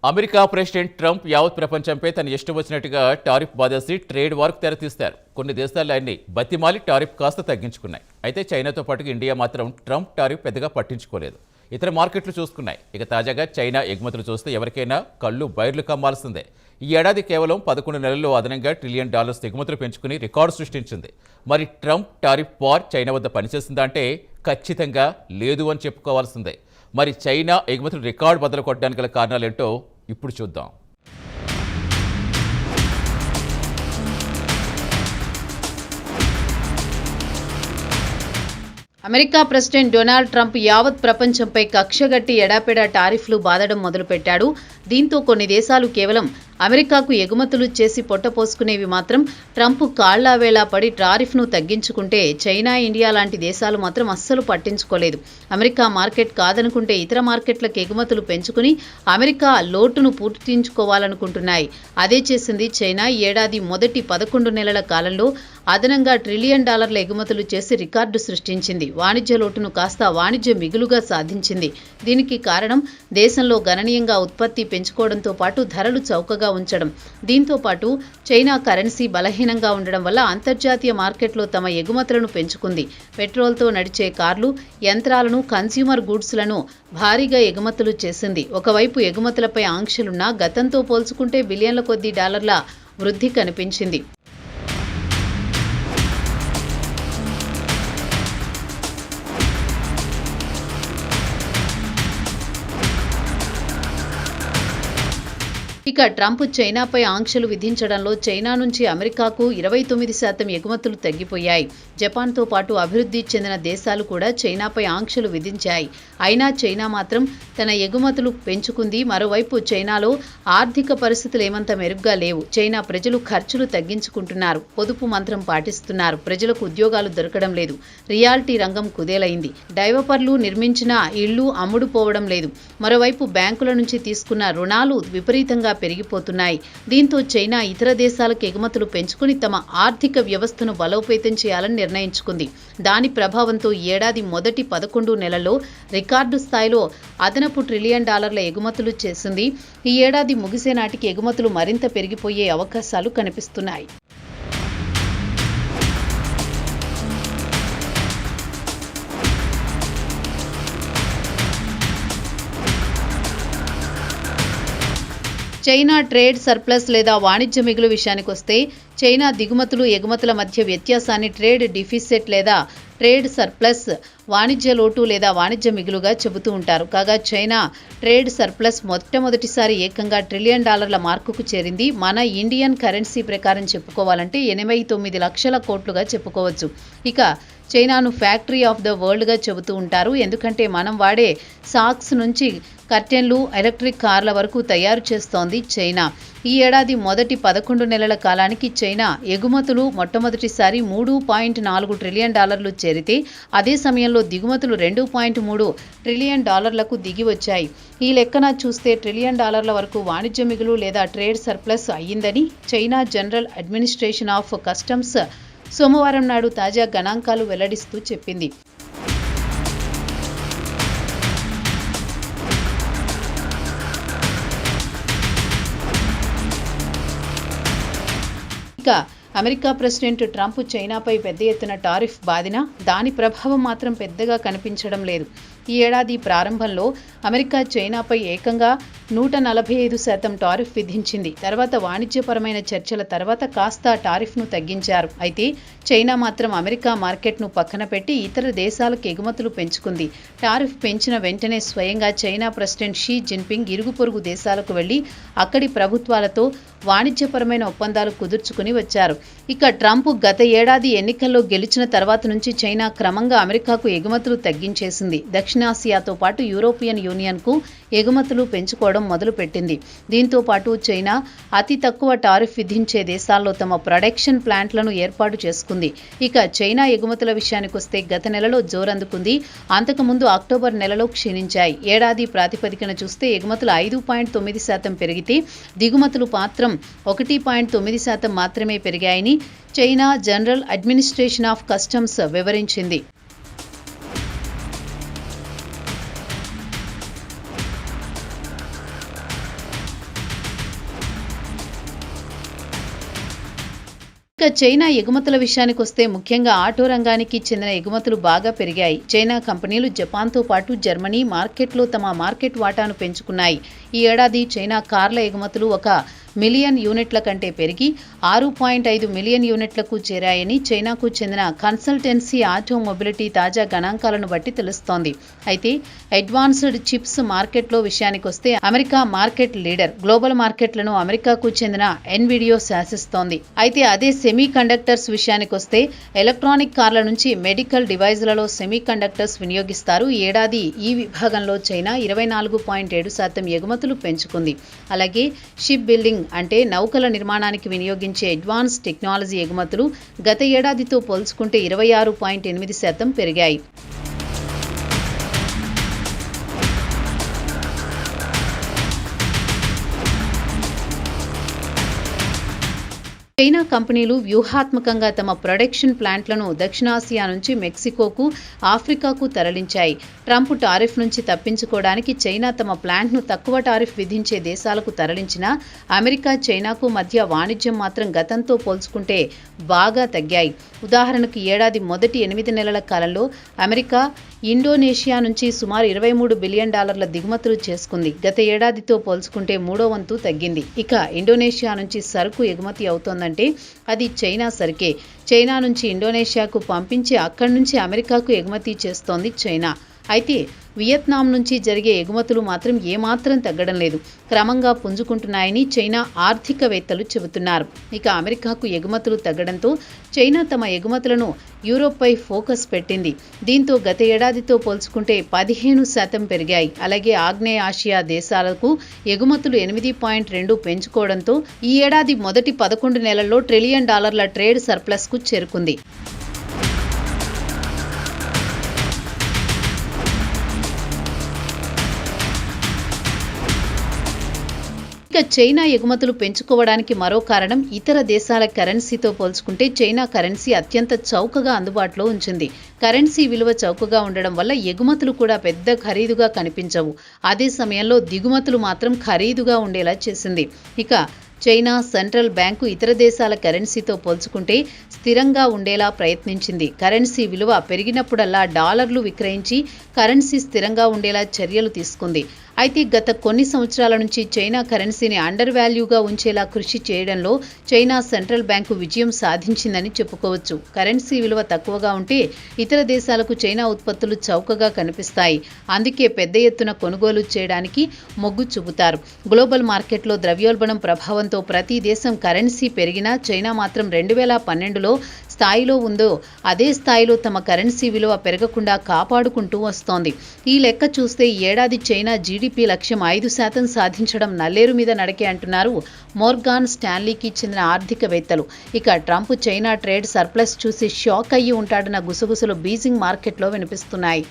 America president Trump యావత్ ప్రపంచంపై తన ఇష్టం వచ్చినట్టుగా టారిఫ్ బాధేసి ట్రేడ్ వార్కు తెరతీస్తారు. కొన్ని దేశాలు ఆయన్ని బతిమాలి టారిఫ్ కాస్త తగ్గించుకున్నాయి. అయితే చైనాతో పాటుగా ఇండియా మాత్రం ట్రంప్ టారిఫ్ పెద్దగా పట్టించుకోలేదు. ఇతర మార్కెట్లు చూసుకున్నాయి. ఇక తాజాగా చైనా ఎగుమతులు చూస్తే ఎవరికైనా కళ్ళు బైర్లు కమ్మాల్సిందే. ఈ ఏడాది కేవలం 11 నెలల్లో అదనంగా $1 ట్రిలియన్ ఎగుమతులు పెంచుకుని రికార్డు సృష్టించింది. మరి ట్రంప్ టారిఫ్ వార్ చైనా వద్ద పనిచేసిందా అంటే ఖచ్చితంగా లేదు అని చెప్పుకోవాల్సిందే. మరి చైనా ఎగుమతులు రికార్డు బదులు కొట్టడానికి గల కారణాలేంటో ఇప్పుడు చూద్దాం. అమెరికా ప్రెసిడెంట్ డొనాల్డ్ ట్రంప్ యావత్ ప్రపంచంపై కక్షగట్టి ఎడాపెడా టారిఫ్లు బాదడం మొదలుపెట్టాడు. దీంతో కొన్ని దేశాలు కేవలం అమెరికాకు ఎగుమతులు చేసి పొట్టపోసుకునేవి మాత్రం ట్రంప్ కాళ్లావేళా పడి టారిఫ్ను తగ్గించుకుంటే చైనా, ఇండియా లాంటి దేశాలు మాత్రం అస్సలు పట్టించుకోలేదు. అమెరికా మార్కెట్ కాదనుకుంటే ఇతర మార్కెట్లకు ఎగుమతులు పెంచుకుని అమెరికా లోటును పూర్తించుకోవాలనుకుంటున్నాయి. అదే చేసింది చైనా. ఈ ఏడాది మొదటి 11 నెలల కాలంలో అదనంగా $1 ట్రిలియన్ ఎగుమతులు చేసి రికార్డు సృష్టించింది. వాణిజ్య లోటును కాస్త వాణిజ్య మిగులుగా సాధించింది. దీనికి కారణం దేశంలో గణనీయంగా ఉత్పత్తి పెంచుకోవడంతో పాటు ధరలు చౌకగా ఉంచడం. దీంతో పాటు చైనా కరెన్సీ బలహీనంగా ఉండడం వల్ల అంతర్జాతీయ మార్కెట్లో తమ ఎగుమతులను పెంచుకుంది. పెట్రోల్తో నడిచే కార్లు, యంత్రాలను, కన్స్యూమర్ గూడ్స్లను భారీగా ఎగుమతులు చేసింది. ఒకవైపు ఎగుమతులపై ఆంక్షలున్నా గతంతో పోల్చుకుంటే బిలియన్ల కొద్దీ డాలర్ల వృద్ధి కనిపించింది. ఇక ట్రంప్ చైనాపై ఆంక్షలు విధించడంలో చైనా నుంచి అమెరికాకు 29% ఎగుమతులు తగ్గిపోయాయి. జపాన్తో పాటు అభివృద్ధి చెందిన దేశాలు కూడా చైనాపై ఆంక్షలు విధించాయి. అయినా చైనా మాత్రం తన ఎగుమతులు పెంచుకుంది. మరోవైపు చైనాలో ఆర్థిక పరిస్థితులు ఏమంత మెరుగ్గా లేవు. చైనా ప్రజలు ఖర్చులు తగ్గించుకుంటున్నారు, పొదుపు మంత్రం పాటిస్తున్నారు. ప్రజలకు ఉద్యోగాలు దొరకడం లేదు. రియాలిటీ రంగం కుదేలైంది. డెవలపర్లు నిర్మించిన ఇళ్లు అమ్ముడుపోవడం లేదు. మరోవైపు బ్యాంకుల నుంచి తీసుకున్న రుణాలు విపరీతంగా పెరిగిపోతున్నాయి. దీంతో చైనా ఇతర దేశాలకు ఎగుమతులు పెంచుకుని తమ ఆర్థిక వ్యవస్థను బలోపేతం చేయాలని నిర్ణయించుకుంది. దాని ప్రభావంతో ఈ ఏడాది మొదటి 11 నెలల్లో రికార్డు స్థాయిలో అదనపు $1 ట్రిలియన్ ఎగుమతులు చేసింది. ఈ ఏడాది ముగిసే నాటికి ఎగుమతులు మరింత పెరిగిపోయే అవకాశాలు కనిపిస్తున్నాయి. చైనా ట్రేడ్ సర్ప్లస్ లేదా వాణిజ్య మిగులు విషయానికొస్తే చైనా దిగుమతులు, ఎగుమతుల మధ్య వ్యత్యాసాన్ని ట్రేడ్ డిఫిసిట్ లేదా ట్రేడ్ సర్ప్లస్, వాణిజ్య లోటు లేదా వాణిజ్య మిగులుగా చెబుతూ ఉంటారు. కాగా చైనా ట్రేడ్ సర్ప్లస్ మొట్టమొదటిసారి ఏకంగా $1 ట్రిలియన్ మార్కుకు చేరింది. మన ఇండియన్ కరెన్సీ ప్రకారం చెప్పుకోవాలంటే 89 లక్షల కోట్లుగా చెప్పుకోవచ్చు. ఇక చైనాను ఫ్యాక్టరీ ఆఫ్ ద వరల్డ్గా చెబుతూ ఉంటారు. ఎందుకంటే మనం వాడే సాక్స్ నుంచి కర్టెన్లు, ఎలక్ట్రిక్ కార్ల వరకు తయారు చేస్తోంది చైనా. ఈ ఏడాది మొదటి 11 నెలల కాలానికి చైనా ఎగుమతులు మొట్టమొదటిసారి $3.4 ట్రిలియన్ చేరితే అదే సమయంలో దిగుమతులు $2.3 ట్రిలియన్ దిగి వచ్చాయి. ఈ లెక్కన చూస్తే $1 ట్రిలియన్ వరకు వాణిజ్య మిగులు లేదా ట్రేడ్ సర్ప్లస్ అయ్యిందని China general administration of customs సోమవారం నాడు తాజా గణాంకాలు వెల్లడిస్తూ చెప్పింది. ఇక అమెరికా ప్రెసిడెంట్ ట్రంప్ చైనాపై పెద్ద ఎత్తున టారిఫ్ బాదినా దాని ప్రభావం మాత్రం పెద్దగా కనిపించడం లేదు. ఈ ఏడాది ప్రారంభంలో అమెరికా చైనాపై ఏకంగా 145% టారిఫ్ విధించింది. తర్వాత వాణిజ్యపరమైన చర్చల తర్వాత కాస్త టారిఫ్ను తగ్గించారు. అయితే చైనా మాత్రం అమెరికా మార్కెట్ను పక్కన పెట్టి ఇతర దేశాలకు ఎగుమతులు పెంచుకుంది. టారిఫ్ పెంచిన వెంటనే స్వయంగా చైనా ప్రెసిడెంట్ షీ జిన్పింగ్ ఇరుగు పొరుగు దేశాలకు వెళ్లి అక్కడి ప్రభుత్వాలతో వాణిజ్యపరమైన ఒప్పందాలు కుదుర్చుకుని వచ్చారు. ఇక ట్రంప్ గత ఏడాది ఎన్నికల్లో గెలిచిన తర్వాత నుంచి చైనా క్రమంగా అమెరికాకు ఎగుమతులు తగ్గించేసింది. దక్షిణాసియాతో పాటు యూరోపియన్ యూనియన్కు ఎగుమతులు పెంచుకోవడం మొదలుపెట్టింది. దీంతో పాటు చైనా అతి తక్కువ టారిఫ్ విధించే దేశాల్లో తమ ప్రొడక్షన్ ప్లాంట్లను ఏర్పాటు చేసుకుంది. ఇక చైనా ఎగుమతుల విషయానికొస్తే గత నెలలో జోరందుకుంది. అంతకుముందు అక్టోబర్ నెలలో క్షీణించాయి. ఏడాది ప్రాతిపదికన చూస్తే ఎగుమతులు 5.9% పెరిగితే దిగుమతులు మాత్రం 1.9% మాత్రమే పెరిగాయని China general administration of customs వివరించింది. ఇక చైనా ఎగుమతుల విషయానికి వస్తే ముఖ్యంగా ఆటో రంగానికి చెందిన ఎగుమతులు బాగా పెరిగాయి. చైనా కంపెనీలు జపాన్తో పాటు జర్మనీ మార్కెట్లో తమ మార్కెట్ వాటాను పెంచుకున్నాయి. ఈ ఏడాది చైనా కార్ల ఎగుమతులు 1 మిలియన్ యూనిట్ల కంటే పెరిగి 6.5 మిలియన్ యూనిట్లకు చేరాయని చైనాకు చెందిన కన్సల్టెన్సీ ఆటో మొబిలిటీ తాజా గణాంకాలను బట్టి తెలుస్తోంది. అయితే అడ్వాన్స్డ్ చిప్స్ మార్కెట్లో విషయానికొస్తే అమెరికా మార్కెట్ లీడర్. గ్లోబల్ మార్కెట్లను అమెరికాకు చెందిన ఎన్విడియో శాసిస్తోంది. అయితే అదే సెమీ కండక్టర్స్ విషయానికొస్తే ఎలక్ట్రానిక్ కార్ల నుంచి మెడికల్ డివైజ్లలో సెమీ కండక్టర్స్ వినియోగిస్తారు. ఈ ఏడాది ఈ విభాగంలో చైనా 24.7% ఎగుమతులు పెంచుకుంది. అలాగే షిప్ బిల్డింగ్ అంటే నౌకల నిర్మాణానికి వినియోగించే అడ్వాన్స్ టెక్నాలజీ ఎగుమతులు గత ఏడాదితో పోల్చుకుంటే 26.8% పెరిగాయి. చైనా కంపెనీలు వ్యూహాత్మకంగా తమ ప్రొడక్షన్ ప్లాంట్లను దక్షిణాసియా నుంచి మెక్సికోకు, ఆఫ్రికాకు తరలించాయి. ట్రంప్ టారిఫ్ నుంచి తప్పించుకోవడానికి చైనా తమ ప్లాంట్ను తక్కువ టారిఫ్ విధించే దేశాలకు తరలించినా అమెరికా, చైనాకు మధ్య వాణిజ్యం మాత్రం గతంతో పోల్చుకుంటే బాగా తగ్గాయి. ఉదాహరణకు ఏడాది మొదటి 8 నెలల కాలంలో అమెరికా ఇండోనేషియా నుంచి సుమారు $23 బిలియన్ దిగుమతులు చేసుకుంది. గత ఏడాదితో పోల్చుకుంటే 3వ వంతు తగ్గింది. ఇక ఇండోనేషియా నుంచి సరుకు ఎగుమతి అవుతోందంటే అది చైనా సరుకే. చైనా నుంచి ఇండోనేషియాకు పంపించి అక్కడి నుంచి అమెరికాకు ఎగుమతి చేస్తోంది చైనా. అయితే వియత్నాం నుంచి జరిగే ఎగుమతులు మాత్రం ఏమాత్రం తగ్గడం లేదు, క్రమంగా పుంజుకుంటున్నాయని చైనా ఆర్థికవేత్తలు చెబుతున్నారు. ఇక అమెరికాకు ఎగుమతులు తగ్గడంతో చైనా తమ ఎగుమతులను యూరోప్పై ఫోకస్ పెట్టింది. దీంతో గత ఏడాదితో పోల్చుకుంటే 15% పెరిగాయి. అలాగే ఆగ్నేయ ఆసియా దేశాలకు ఎగుమతులు 8.2 పెంచుకోవడంతో ఈ ఏడాది మొదటి 11 నెలల్లో $1 ట్రిలియన్ ట్రేడ్ సర్ప్లస్కు చేరుకుంది. ఇక చైనా ఎగుమతులు పెంచుకోవడానికి మరో కారణం ఇతర దేశాల కరెన్సీతో పోల్చుకుంటే చైనా కరెన్సీ అత్యంత చౌకగా అందుబాటులో ఉంచింది. కరెన్సీ విలువ చౌకగా ఉండడం వల్ల ఎగుమతులు కూడా పెద్ద ఖరీదుగా కనిపించవు. అదే సమయంలో దిగుమతులు మాత్రం ఖరీదుగా ఉండేలా చేసింది. ఇక చైనా సెంట్రల్ బ్యాంకు ఇతర దేశాల కరెన్సీతో పోల్చుకుంటే స్థిరంగా ఉండేలా ప్రయత్నించింది. కరెన్సీ విలువ పెరిగినప్పుడల్లా డాలర్లు విక్రయించి కరెన్సీ స్థిరంగా ఉండేలా చర్యలు తీసుకుంది. అయితే గత కొన్ని సంవత్సరాల నుంచి చైనా కరెన్సీని అండర్ వాల్యూగా ఉంచేలా కృషి చేయడంలో చైనా సెంట్రల్ బ్యాంకు విజయం సాధించిందని చెప్పుకోవచ్చు. కరెన్సీ విలువ తక్కువగా ఉంటే ఇతర దేశాలకు చైనా ఉత్పత్తులు చౌకగా కనిపిస్తాయి. అందుకే పెద్ద ఎత్తున కొనుగోలు చేయడానికి మొగ్గు చూపుతారు. గ్లోబల్ మార్కెట్లో ద్రవ్యోల్బణం ప్రభావంతో ప్రతి దేశం కరెన్సీ పెరిగినా చైనా మాత్రం 2012లో స్థాయిలో ఉందో అదే స్థాయిలో తమ కరెన్సీ విలువ పెరగకుండా కాపాడుకుంటూ వస్తోంది. ఈ లెక్క చూస్తే ఈ ఏడాది చైనా జీడీపీ లక్ష్యం 5% సాధించడం నల్లేరు మీద నడకే అంటున్నారు మోర్గాన్ స్టాన్లీకి చెందిన ఆర్థికవేత్తలు. ఇక ట్రంప్ చైనా ట్రేడ్ సర్ప్లస్ చూసి షాక్ అయ్యి ఉంటాడన్న గుసగుసలు బీజింగ్ మార్కెట్లో వినిపిస్తున్నాయి.